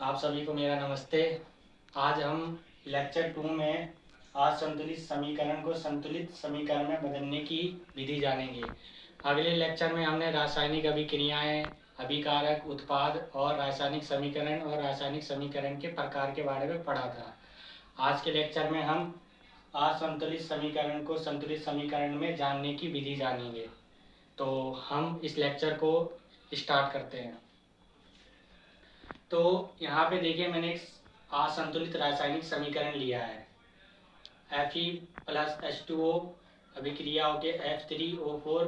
आप सभी को मेरा नमस्ते। आज हम लेक्चर 2 में असंतुलित समीकरण को संतुलित समीकरण में बदलने की विधि जानेंगे। अगले लेक्चर में हमने रासायनिक अभिक्रियाएं, अभिकारक, उत्पाद और रासायनिक समीकरण के प्रकार के बारे में पढ़ा था। आज के लेक्चर में हम असंतुलित समीकरण को संतुलित समीकरण में जानने की विधि जानेंगे। तो हम इस लेक्चर को स्टार्ट करते हैं। तो यहाँ पे देखिए, मैंने एक असंतुलित रासायनिक समीकरण लिया है। Fe प्लस H2O अभिक्रिया होके F3O4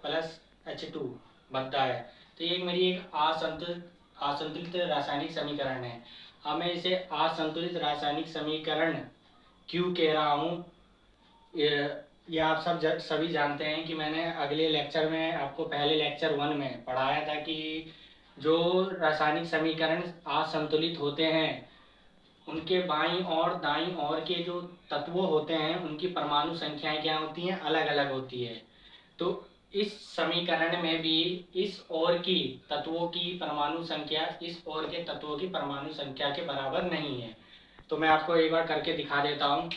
प्लस H2 बनता है। तो ये मेरी एक असंतुलित रासायनिक समीकरण है। अब मैं इसे असंतुलित रासायनिक समीकरण क्यों कह रहा हूँ, ये आप सभी जानते हैं कि मैंने अगले लेक्चर में आपको पहले लेक्चर 1 में पढ़ाया था कि जो रासायनिक समीकरण असंतुलित होते हैं उनके बाईं और दाईं ओर के जो तत्व होते हैं उनकी परमाणु संख्याएं क्या होती हैं, अलग अलग होती है। तो इस समीकरण में भी इस ओर की तत्वों की परमाणु संख्या इस ओर के तत्वों की परमाणु संख्या के बराबर नहीं है। तो मैं आपको एक बार करके दिखा देता हूँ।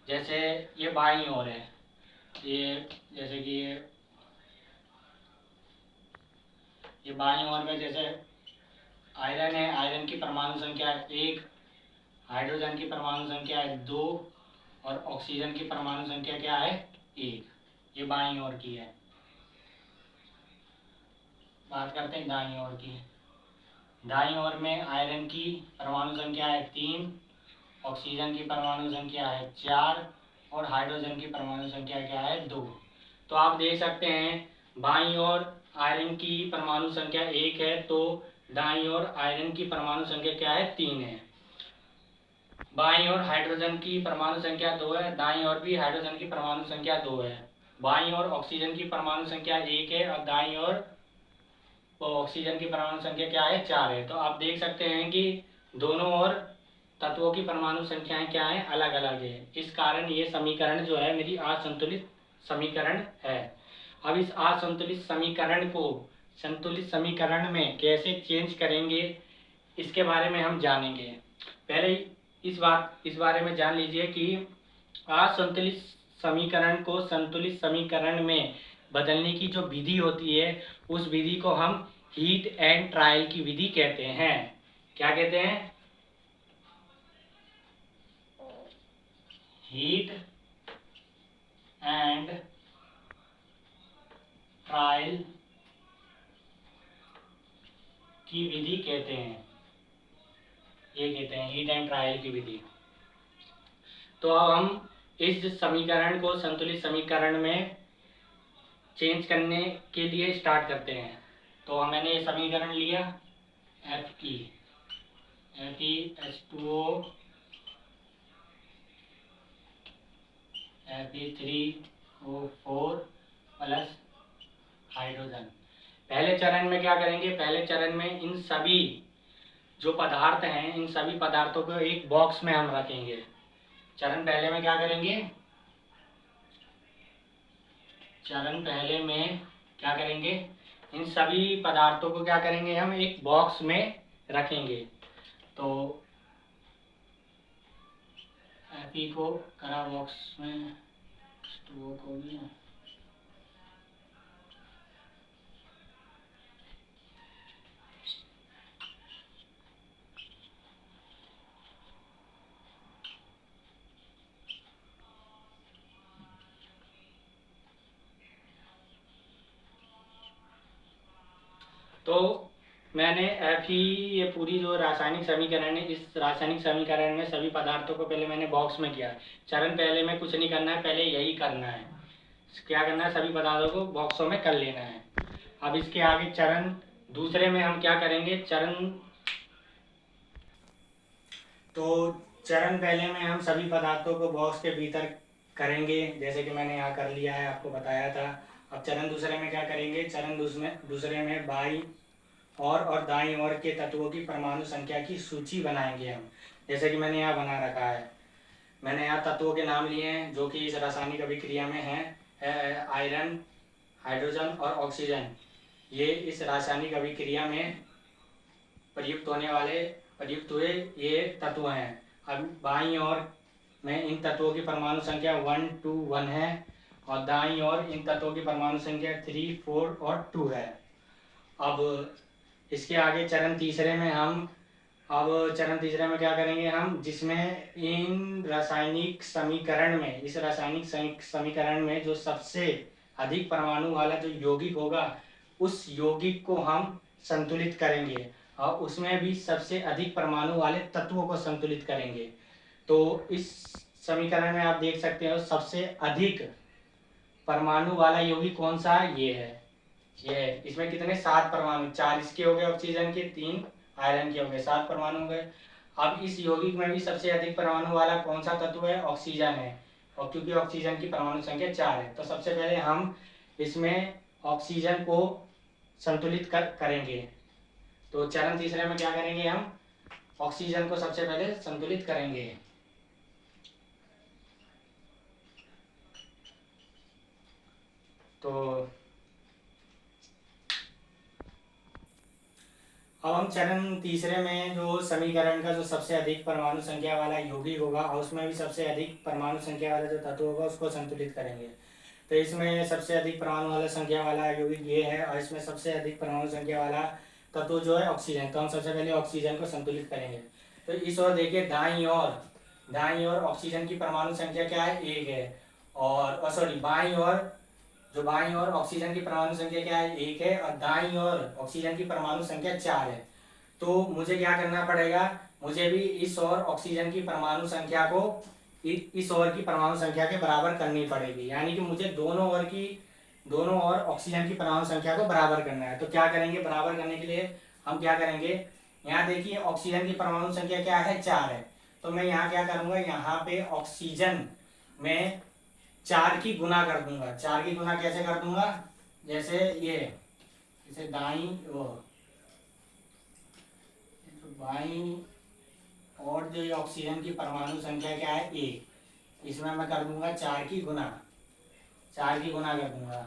जैसे ये बाईं ओर है, ये जैसे कि ये बाईं ओर में जैसे आयरन है, आयरन की परमाणु संख्या 1, हाइड्रोजन की परमाणु संख्या है 2 और ऑक्सीजन की परमाणु संख्या क्या है 1। ये बाईं ओर की है। बात करते हैं दाईं ओर की। दाईं ओर में आयरन की परमाणु संख्या है 3, ऑक्सीजन की परमाणु संख्या है 4 और हाइड्रोजन की परमाणु संख्या क्या है 2। तो आप देख सकते हैं बाईं ओर आयरन की परमाणु संख्या 1 है, तो दाईं ओर आयरन की परमाणु संख्या क्या है 3 है। बाईं ओर हाइड्रोजन की परमाणु संख्या 2 है, दाईं ओर भी हाइड्रोजन की परमाणु संख्या 2 है। बाईं ओर ऑक्सीजन की परमाणु संख्या 1 है और दाईं ओर ऑक्सीजन की परमाणु संख्या क्या है 4 है। तो आप देख सकते हैं कि दोनों ओर तत्वों की परमाणु संख्याएं क्या है, अलग अलग है। इस कारण ये समीकरण जो है मेरी असंतुलित समीकरण है। अब इस असंतुलित समीकरण को संतुलित समीकरण में कैसे चेंज करेंगे इसके बारे में हम जानेंगे। पहले इस बारे में जान लीजिए कि असंतुलित समीकरण को संतुलित समीकरण में बदलने की जो विधि होती है उस विधि को हम हीट एंड ट्रायल की विधि कहते हैं। क्या कहते हैं? हीट एंड ट्रायल की विधि कहते हैं। ये कहते हैं हीट एंड ट्रायल की विधि। तो अब हम इस समीकरण को संतुलित समीकरण में चेंज करने के लिए स्टार्ट करते हैं। तो मैंने ये समीकरण लिया Fe Fe3O4 प्लस हाइड्रोजन। पहले चरण में क्या करेंगे, पहले चरण में इन सभी जो पदार्थ हैं इन सभी पदार्थों को एक बॉक्स में हम रखेंगे। चरण पहले में क्या करेंगे, चरण पहले में क्या करेंगे, इन सभी पदार्थों को क्या करेंगे, हम एक बॉक्स में रखेंगे। तो Fe को करा बॉक्स में, H2O को भी। तो मैंने Fe ये पूरी जो रासायनिक समीकरण है, इस रासायनिक समीकरण में सभी पदार्थों को पहले मैंने बॉक्स में किया। चरण पहले में कुछ नहीं करना है, पहले यही करना है। क्या करना है, सभी पदार्थों को बॉक्सों में कर लेना है। अब इसके आगे चरण दूसरे में हम क्या करेंगे, चरण पहले में हम सभी पदार्थों को बॉक्स के भीतर करेंगे, जैसे कि मैंने यहाँ कर लिया है, आपको बताया था। अब चरण दूसरे में क्या करेंगे, चरण दूसरे में बाईं और दाईं ओर के तत्वों की परमाणु संख्या की सूची बनाएंगे हम, जैसे कि मैंने यहाँ बना रखा है। मैंने यहाँ तत्वों के नाम लिए हैं जो कि इस रासायनिक अभिक्रिया में हैं, आयरन, हाइड्रोजन और ऑक्सीजन। ये इस रासायनिक अभिक्रिया में प्रयुक्त होने वाले प्रयुक्त हुए ये तत्व हैं। अब बाईं ओर में इन तत्वों की परमाणु संख्या 1, 2, 1 है और दाईं ओर इन तत्वों की परमाणु संख्या 3, 4 और 2 है। अब इसके आगे चरण तीसरे में क्या करेंगे हम, जिसमें इन रासायनिक समीकरण में, इस रासायनिक समीकरण में जो सबसे अधिक परमाणु वाला जो यौगिक होगा उस यौगिक को हम संतुलित करेंगे और उसमें भी सबसे अधिक परमाणु वाले तत्वों को संतुलित करेंगे। तो इस समीकरण में आप देख सकते हो सबसे अधिक परमाणु वाला यौगिक कौन सा है, ये है। इसमें कितने, 7 परमाणु, 4 इसके हो गए ऑक्सीजन के, 3 आयरन के हो गए, 7 परमाणु हो गए। अब इस यौगिक में भी सबसे अधिक परमाणु वाला कौन सा तत्व है, ऑक्सीजन है, और क्योंकि ऑक्सीजन की परमाणु संख्या 4 है तो सबसे पहले हम इसमें ऑक्सीजन को संतुलित करेंगे। तो चरण तीसरे में क्या करेंगे, हम ऑक्सीजन को सबसे पहले संतुलित करेंगे। तो अब हम चरण तीसरे में जो समीकरण का जो सबसे अधिक परमाणु संख्या वाला यौगिक होगा और उसमें भी सबसे अधिक परमाणु संख्या वाला जो तत्व होगा उसको संतुलित करेंगे। तो इसमें सबसे अधिक परमाणु वाला संख्या वाला यौगिक ये है और इसमें सबसे अधिक परमाणु संख्या वाला तत्व जो है ऑक्सीजन। तो हम सबसे पहले ऑक्सीजन को संतुलित करेंगे। तो इस ओर देखिए, दाईं ओर ऑक्सीजन की परमाणु संख्या क्या है, 1 है, और सॉरी बाईं ओर ऑक्सीजन की परमाणु संख्या क्या है, 1 है, और दाईं ओर ऑक्सीजन की परमाणु संख्या 4 है। तो मुझे क्या करना पड़ेगा, मुझे भी इस ओर ऑक्सीजन की परमाणु संख्या को इस ओर की परमाणु संख्या के बराबर करनी पड़ेगी, यानी कि मुझे दोनों ओर ऑक्सीजन की परमाणु संख्या को बराबर करना है। तो क्या करेंगे, बराबर करने के लिए हम क्या करेंगे, यहाँ देखिए ऑक्सीजन की परमाणु संख्या क्या है, 4 है। तो मैं यहाँ क्या करूँगा, यहाँ पे ऑक्सीजन में 4 की गुना कर दूंगा। 4 की गुना कैसे कर दूंगा, जैसे जैसे बाईं और जो ऑक्सीजन की परमाणु संख्या क्या है, 1, इसमें मैं कर दूंगा 4 की गुना कर दूंगा।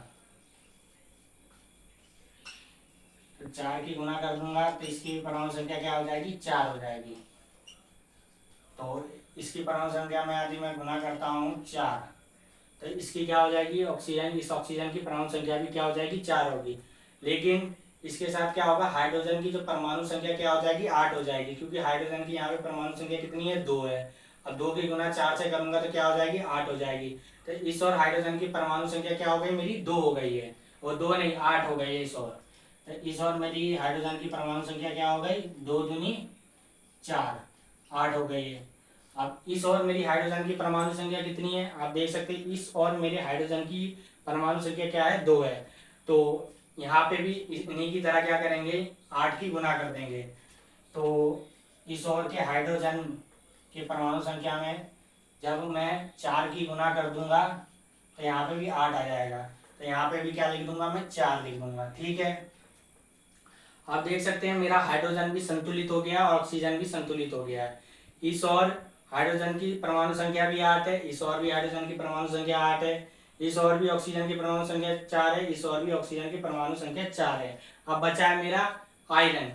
तो 4 की गुना कर दूंगा तो इसकी परमाणु संख्या क्या हो जाएगी, 4 हो जाएगी। तो इसकी परमाणु संख्या में यदि मैं गुना करता हूँ 4, तो इसकी क्या हो जाएगी, इस ऑक्सीजन की परमाणु संख्या भी क्या हो जाएगी, 4 होगी। लेकिन इसके साथ क्या होगा, हाइड्रोजन की जो परमाणु संख्या क्या हो जाएगी, 8 हो जाएगी, क्योंकि हाइड्रोजन की यहाँ पे परमाणु संख्या कितनी है, 2 है। अब 2 की गुना 4 से करूंगा तो क्या हो जाएगी, 8 हो जाएगी। तो इस और हाइड्रोजन की परमाणु संख्या क्या हो गई, मेरी 2 हो गई है, और 2 नहीं 8 हो गई है इस और। तो इस और मेरी हाइड्रोजन की परमाणु संख्या क्या हो गई, 2 दूनी 4, 8 हो गई है। अब इस और मेरी हाइड्रोजन की परमाणु संख्या कितनी है, आप देख सकते हैं, इस और मेरे हाइड्रोजन की परमाणु संख्या क्या है, 2 है। तो यहाँ पे भी इन्हीं की तरह क्या करेंगे, 8 की गुना कर देंगे। तो इस और के हाइड्रोजन की परमाणु संख्या में जब मैं 4 की गुना कर दूंगा तो यहाँ पे भी 8 आ जाएगा। तो यहाँ पे भी क्या लिख दूंगा, मैं 4 लिख दूंगा। ठीक है, आप देख सकते हैं मेरा हाइड्रोजन भी संतुलित हो गया और ऑक्सीजन भी संतुलित हो गया है। इस और हाइड्रोजन की परमाणु संख्या भी 8 है, इस और भी हाइड्रोजन की परमाणु संख्या 8 है, इस और भी ऑक्सीजन की परमाणु संख्या 4 है, इस और भी ऑक्सीजन की परमाणु संख्या 4 है। अब बचा है मेरा आयरन।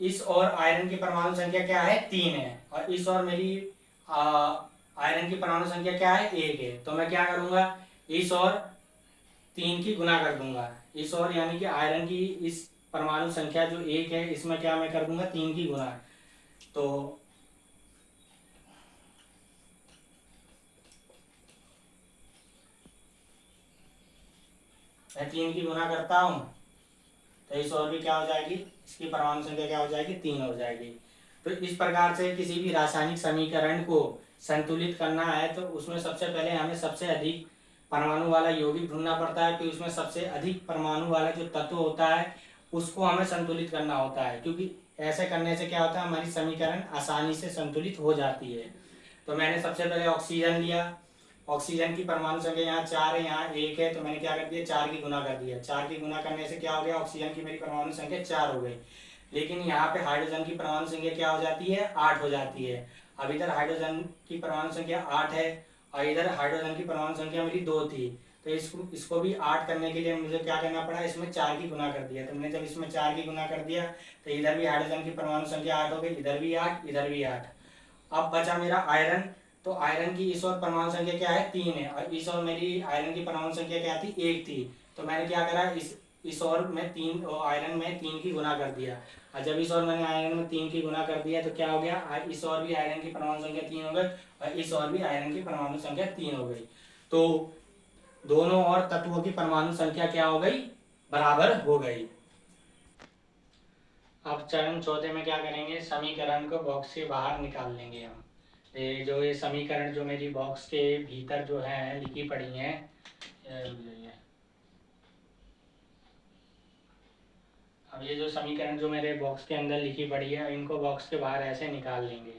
इस और आयरन की परमाणु संख्या क्या है, 3 है, और इस और मेरी आयरन की परमाणु संख्या क्या है, 1 है। तो मैं क्या करूंगा, इस और 3 की गुना कर दूंगा। इस और यानी कि आयरन की इस परमाणु संख्या जो 1 है, इसमें क्या मैं कर दूंगा, 3 की गुना। तो मैं 3 की गुना करता हूँ तो इस और भी क्या हो जाएगी, इसकी परमाणु संख्या क्या हो जाएगी, 3 हो जाएगी। तो इस प्रकार से किसी भी रासायनिक समीकरण को संतुलित करना है तो उसमें सबसे पहले हमें सबसे अधिक परमाणु वाला यौगिक ढूंढना पड़ता है, कि उसमें सबसे अधिक परमाणु वाला जो तत्व होता है उसको हमें संतुलित करना होता है, क्योंकि ऐसे करने से क्या होता है, हमारी समीकरण आसानी से संतुलित हो जाती है। तो मैंने सबसे पहले ऑक्सीजन लिया, ऑक्सीजन की परमाणु संख्या यहाँ 4 है, यहाँ 1 है, तो मैंने क्या कर दिया, 4 की गुना कर दिया। 4 की गुना करने से क्या हो गया, ऑक्सीजन की मेरी परमाणु संख्या 4 हो गई। लेकिन यहाँ पे हाइड्रोजन की परमाणु संख्या क्या हो जाती है, 8 हो जाती है। अब इधर हाइड्रोजन की परमाणु संख्या 8 है और इधर हाइड्रोजन की परमाणु संख्या मेरी 2 थी, तो इसको भी 8 करने के लिए मुझे क्या करना पड़ा, इसमें 4 की गुना कर दिया। तो मैंने जब इसमें 4 की गुना कर दिया तो इधर भी हाइड्रोजन की परमाणु संख्या 8 हो गई, इधर भी 8, इधर भी 8। अब बचा मेरा आयरन। तो आयरन की इस ओर परमाणु संख्या क्या है, 3 है, और इस ओर मेरी आयरन की परमाणु संख्या क्या थी, 1 थी। तो मैंने क्या करा, इस ओर में 3 आयरन में 3 की गुना कर दिया। और जब इस ओर मैंने आयरन में 3 की गुना कर दिया तो क्या हो गया, इस ओर भी आयरन की परमाणु संख्या 3 हो गई और इस ओर भी आयरन की परमाणु संख्या 3 हो गई। तो दोनों और तत्वों की परमाणु संख्या क्या हो गई, बराबर हो गई। अब चरण चौथे में क्या करेंगे, समीकरण को बॉक्स से बाहर निकाल लेंगे हम। ये समीकरण जो मेरी बॉक्स के भीतर जो है लिखी पड़ी हैं, अब ये जो समीकरण जो मेरे बॉक्स के अंदर लिखी पड़ी है, इनको बॉक्स के बाहर ऐसे निकाल लेंगे।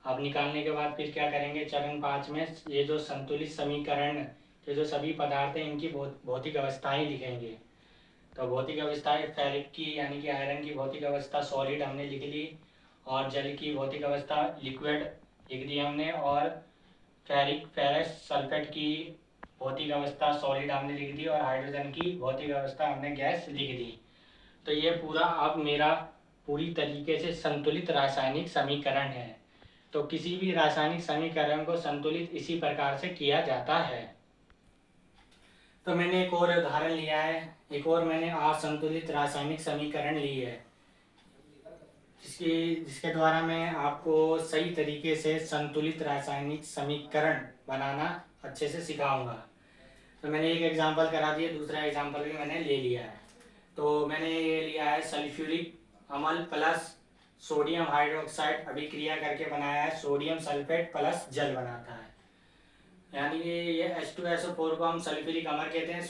अब निकालने के बाद फिर क्या करेंगे, चरण 5 में ये जो संतुलित समीकरण के जो सभी पदार्थ हैं इनकी भौतिक अवस्थाएं लिखेंगे। तो भौतिक अवस्थाएं, फेरिक की यानी कि आयरन की भौतिक अवस्था सॉलिड हमने लिख ली, और जल की भौतिक अवस्था लिक्विड लिख दी हमने, और फेरस सल्फेट की भौतिक अवस्था सॉलिड हमने लिख दी, और हाइड्रोजन की भौतिक अवस्था हमने गैस लिख दी। तो ये पूरा अब मेरा पूरी तरीके से संतुलित रासायनिक समीकरण है। तो किसी भी रासायनिक समीकरण को संतुलित इसी प्रकार से किया जाता है। तो मैंने एक और उदाहरण लिया है, एक और मैंने असंतुलित रासायनिक समीकरण ली है, जिसके द्वारा मैं आपको सही तरीके से संतुलित रासायनिक समीकरण बनाना अच्छे से सिखाऊंगा। तो मैंने एक एग्जांपल करा दिया, दूसरा एग्जांपल भी मैंने ले लिया है। तो मैंने ये लिया है सल्फ्यूरिक अम्ल प्लस सोडियम हाइड्रोक्साइड अभिक्रिया करके बनाया है, सोडियम सल्फेट प्लस जल बनाता है। यानी कि ये H2SO4 को हम सल्फ्यूरिक अम्ल कहते हैं,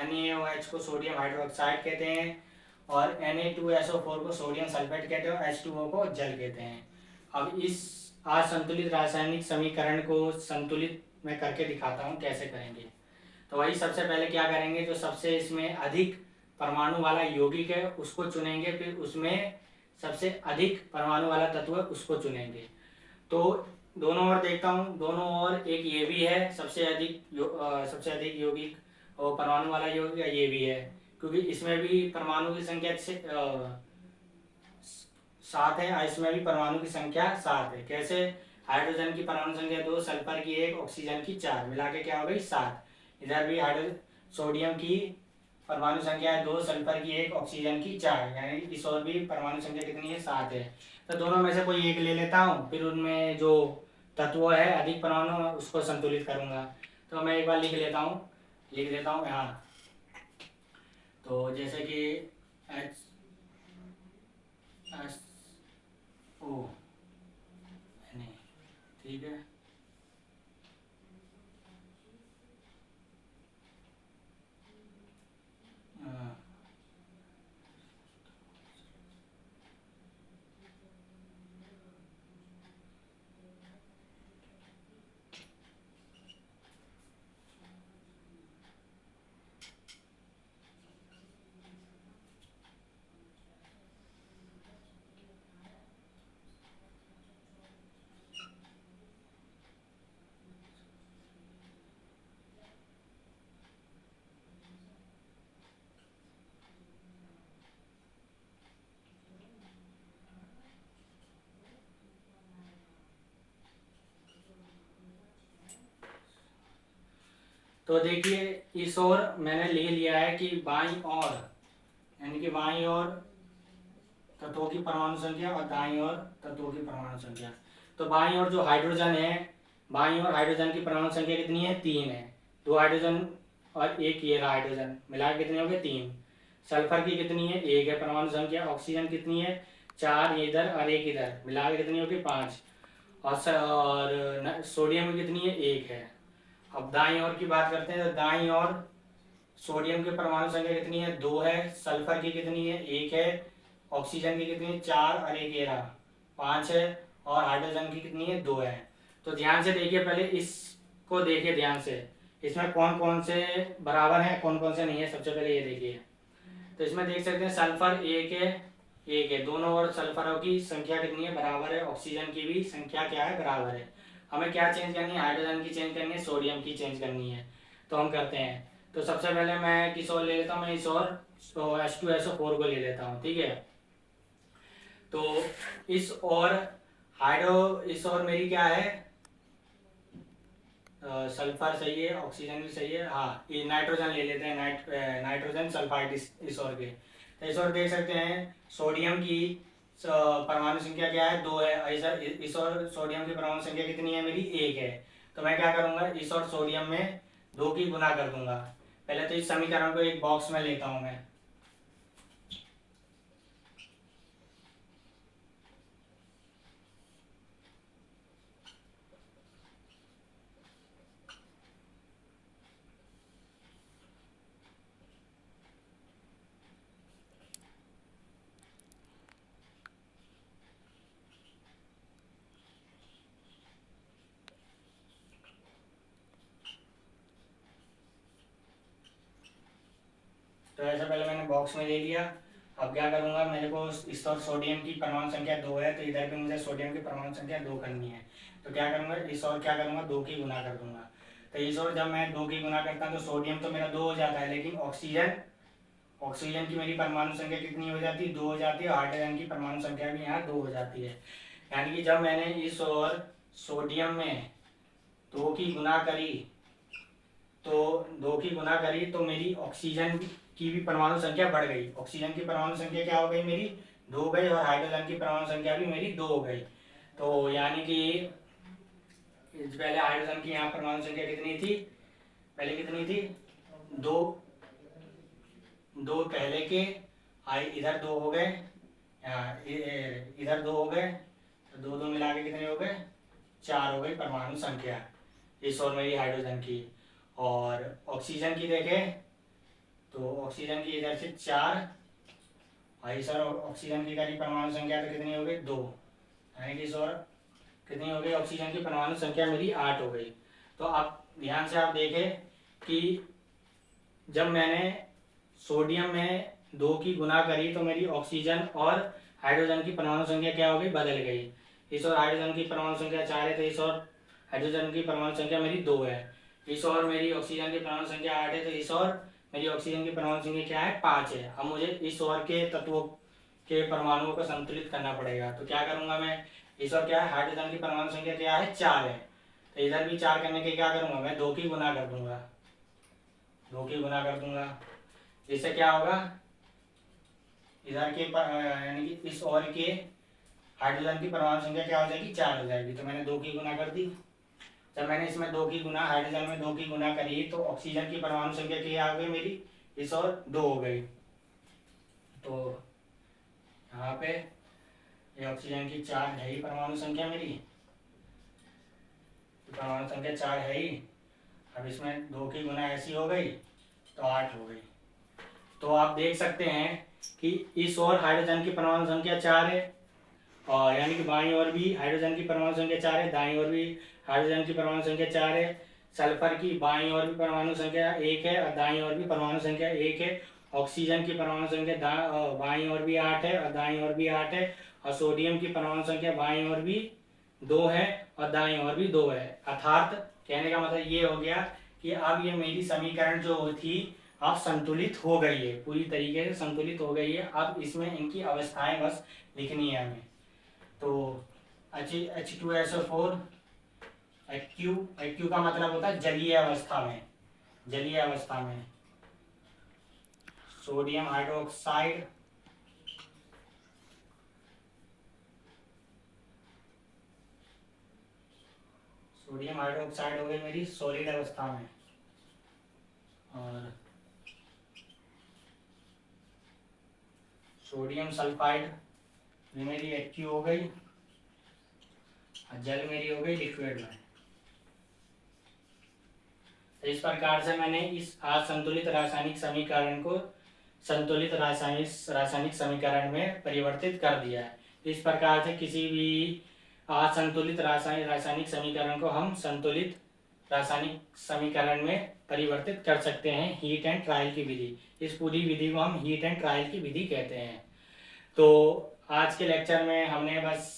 NaOH को सोडियम हाइड्रोक्साइड कहते हैं, और Na2SO4 को सोडियम सल्फेट कहते हैं, और H2O को जल कहते हैं। अब इस असंतुलित रासायनिक समीकरण को संतुलित मैं करके दिखाता हूँ कैसे करेंगे। तो वही सबसे पहले क्या करेंगे, जो सबसे इसमें अधिक परमाणु वाला यौगिक है उसको चुनेंगे, फिर उसमें सबसे अधिक परमाणु वाला तत्व है उसको चुनेंगे। तो दोनों ओर देखता हूँ, दोनों ओर एक ये भी है सबसे अधिक यौगिक और परमाणु वाला यौगिक ये भी है, क्योंकि इसमें भी परमाणु की संख्या 7 है, इसमें भी परमाणु की संख्या 7 है। कैसे, हाइड्रोजन की परमाणु संख्या 2, सल्फर की 1, ऑक्सीजन की 4, मिला के क्या हो गई 7। इधर भी सोडियम की परमाणु संख्या है 2, सल्फर की 1, ऑक्सीजन की 4, यानी इस ओर भी परमाणु संख्या कितनी है, 7 है। तो दोनों में से कोई एक ले लेता हूँ, फिर उनमें जो तत्व है अधिक परमाणु उसको संतुलित करूँगा। तो मैं एक बार लिख देता हूँ यहाँ। तो जैसे कि HSO, ठीक है, तो देखिए इस ओर मैंने ले लिया है कि बाईं ओर, यानी कि बाईं ओर तत्वों की परमाणु संख्या और दाईं ओर तत्वों की परमाणु संख्या। तो बाईं ओर जो हाइड्रोजन है, बाईं ओर हाइड्रोजन की परमाणु संख्या कितनी है, 3 है। 2 हाइड्रोजन और एक ये रहा हाइड्रोजन, मिला के कितने हो गए 3। सल्फर की कितनी है, 1 है परमाणु संख्या। ऑक्सीजन कितनी है, 4 इधर और 1 इधर, मिला के कितनी होगी 5। और सोडियम की कितनी है, 1 है। अब दाईं ओर की बात करते हैं, तो दाईं ओर सोडियम की परमाणु संख्या कितनी है, 2 है। सल्फर की कितनी है, 1 है। ऑक्सीजन की कितनी है, 4 और 1 रहा 5 है। और हाइड्रोजन की कितनी है, 2 है। तो ध्यान से देखिए, पहले इसको देखिए ध्यान से, इसमें कौन कौन से बराबर हैं कौन कौन से नहीं है, सबसे पहले ये देखिए। तो इसमें देख सकते हैं सल्फर 1 है, दोनों ओर सल्फरों की संख्या कितनी है, बराबर है। ऑक्सीजन की भी संख्या क्या है, बराबर है। हमें क्या चेंज करनी है, हाइड्रोजन की चेंज करनी है, सोडियम की चेंज करनी है। तो हम करते हैं। तो सबसे पहले मैं किस और ले लेता हूँ, मैं इस और H2SO4 को ले लेता हूँ, ठीक है। तो इस और इस और मेरी क्या है, सल्फर सही है, ऑक्सीजन भी सही है, हाँ ये नाइट्रोजन ले लेते हैं, नाइट्रोजन सल्फाइड इस और के। तो इस और देख सकते हैं सोडियम की परमाणु संख्या क्या है, 2 है। ऐसा इस और सोडियम की परमाणु संख्या कितनी है मेरी, 1 है। तो मैं क्या करूंगा, इस और सोडियम में 2 की गुना कर दूंगा। पहले तो इस समीकरण को एक बॉक्स में लेता हूं मैं। तो ऐसा पहले मैंने बॉक्स में ले लिया। अब क्या करूंगा, मेरे को इस और सोडियम की परमाणु संख्या 2 है, तो इधर भी मुझे सोडियम की परमाणु संख्या 2 करनी है। तो क्या करूंगा, इस और क्या करूंगा, 2 की गुना कर दूंगा। तो इस और जब मैं 2 की गुना करता हूँ तो सोडियम तो मेरा 2 हो जाता है, लेकिन ऑक्सीजन की मेरी परमाणु संख्या कितनी हो जाती है, 2 हो जाती है। और हाइड्रोजन की परमाणु संख्या भी यहाँ 2 हो जाती है। यानी कि जब मैंने इस और सोडियम में 2 की गुना करी, तो मेरी ऑक्सीजन की भी परमाणु संख्या बढ़ गई। ऑक्सीजन की परमाणु संख्या क्या हो गई मेरी, 2 हो गई, और हाइड्रोजन की परमाणु संख्या भी मेरी 2 हो गई। तो यानी कि पहले हाइड्रोजन की यहाँ परमाणु संख्या कितनी थी, पहले कितनी थी, 2, 2 पहले के, इधर 2 हो गए, इधर 2 हो गए, तो 2 2 मिला के कितने हो गए, 4 हो गई परमाणु संख्या इस और मेरी हाइड्रोजन की। और ऑक्सीजन की देखें तो ऑक्सीजन की इधर से 4, भाई सर ऑक्सीजन की इधर की परमाणु संख्या तो कितनी हो गई, 2, यानी कि इस और कितनी हो गई, ऑक्सीजन की परमाणु संख्या मेरी 8 हो गई। तो आप ध्यान से आप देखें कि जब मैंने सोडियम में 2 की गुना करी तो मेरी ऑक्सीजन और हाइड्रोजन की परमाणु संख्या क्या हो गई, बदल गई। इस और हाइड्रोजन की परमाणु संख्या 4 है, तो इस और हाइड्रोजन की परमाणु संख्या मेरी 2 है। इस और मेरी ऑक्सीजन की परमाणु संख्या 8 है, तो इस और मेरी ऑक्सीजन की परमाणु संख्या क्या है, 5 है। अब मुझे इस और के तत्वों के परमाणुओं को संतुलित करना पड़ेगा। तो क्या करूंगा मैं, इस और क्या है, हाइड्रोजन की परमाणु संख्या क्या है, 4 है, तो इधर भी 4 करने के क्या करूंगा मैं, 2 की गुना कर दूंगा, 2 की गुना कर दूंगा। इससे क्या होगा, इधर के यानी कि इस और के हाइड्रोजन की परमाणु संख्या क्या हो जाएगी, 4 हो जाएगी। तो मैंने 2 की गुना कर दी। जब मैंने इसमें 2 की गुना, हाइड्रोजन में 2 की गुना करी, तो ऑक्सीजन की परमाणु संख्या क्या आ गई मेरी, इस और 2 हो गई। तो यहाँ पे ये ऑक्सीजन की 4 है ही परमाणु संख्या मेरी, परमाणु संख्या 4 है ही। अब इसमें 2 की गुना ऐसी हो गई तो 8 हो गई। तो आप देख सकते हैं कि इस और हाइड्रोजन की परमाणु संख्या 4 है, और यानी कि बाईं ओर भी हाइड्रोजन की परमाणु संख्या 4 है, दाईं ओर भी हाइड्रोजन की परमाणु संख्या 4 है। सल्फर की बाईं ओर भी परमाणु संख्या 1 है और दाईं ओर भी परमाणु संख्या 1 है। ऑक्सीजन की परमाणु संख्या बाईं ओर भी 8 है और दाईं ओर भी 8 है। और सोडियम की परमाणु संख्या बाईं ओर भी 2 है और दाईं ओर भी 2 है। अर्थात कहने का मतलब ये हो गया कि अब ये मेरी समीकरण जो थी अब संतुलित हो गई है, पूरी तरीके से संतुलित हो गई है। अब इसमें इनकी अवस्थाएं बस लिखनी है हमें। तो H2SO4 एक्यू का मतलब होता है जलीय अवस्था में, जलीय अवस्था में। सोडियम हाइड्रोक्साइड, सोडियम हाइड्रोक्साइड हो गई मेरी सॉलिड अवस्था में। और सोडियम सल्फाइड ये मेरी एक्यू हो गई, और जल मेरी हो गई लिक्विड में। तो इस प्रकार से मैंने इस असंतुलित रासायनिक समीकरण को संतुलित रासायनिक समीकरण में परिवर्तित कर दिया है। इस प्रकार से किसी भी असंतुलित रासायनिक समीकरण को हम संतुलित रासायनिक समीकरण में परिवर्तित कर सकते हैं हीट एंड ट्रायल की विधि। इस पूरी विधि को हम हीट एंड ट्रायल की विधि कहते हैं। तो आज के लेक्चर में हमने बस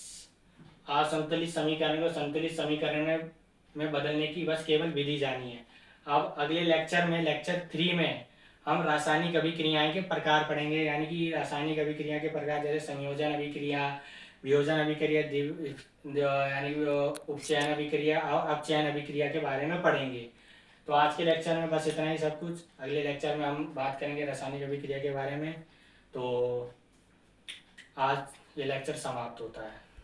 असंतुलित समीकरण को संतुलित समीकरण में बदलने की बस केवल विधि जानी है। अब अगले लेक्चर में, लेक्चर 3 में हम रासायनिक अभिक्रियाएं के प्रकार पढ़ेंगे, यानी कि रासायनिक अभिक्रिया के प्रकार जैसे संयोजन अभिक्रिया, वियोजन अभिक्रिया, यानी उपचयन अभिक्रिया और अपचयन अभिक्रिया के बारे में पढ़ेंगे। तो आज के लेक्चर में बस इतना ही सब कुछ। अगले लेक्चर में हम बात करेंगे रासायनिक अभिक्रिया के बारे में। तो आज ये लेक्चर समाप्त होता है।